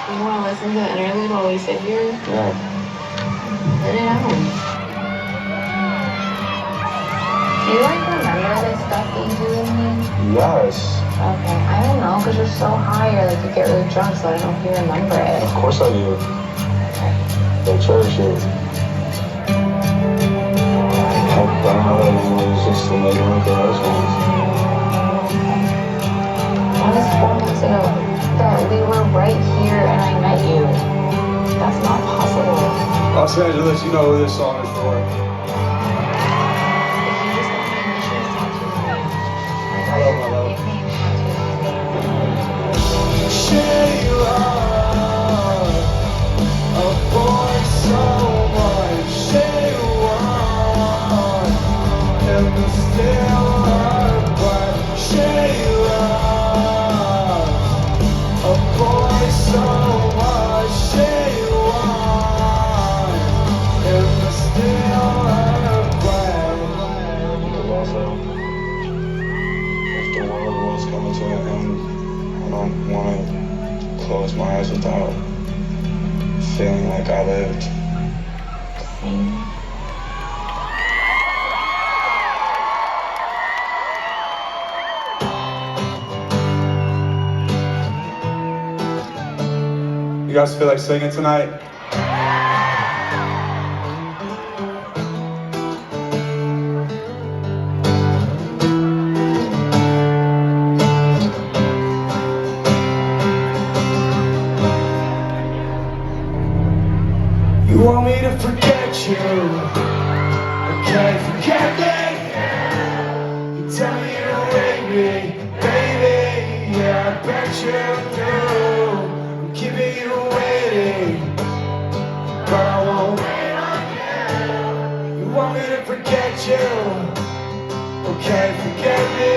You want to listen to the interlude while we sit here? Yeah. Let it out. Do you like remember the stuff that you do with me? Yes. Okay, I don't know, because you're so high, or like you get really drunk, so I don't know if you remember it. Of course I do. Okay. I cherish it. I don't know that it was just to make me the husbands. That was 4 months ago that we were right here and I met you. That's not possible. Los Angeles, you know who this song is for. If you just got my initials tattooed on you. I love my love. Nickname tattooed on you. Share you are a boy so much. Share you are and the still are bright. Share you are a boy so much. Share you are and the still are bright. Because also, if the world was coming to an end, I don't want to close my eyes without feeling like I lived. Same. You guys feel like singing tonight? You want me to forget you? I can't forget me. You tell me you hate me, baby. Yeah, I bet you do. I'm keeping you waiting, but I won't wait on you. You want me to forget you? Okay, forget me.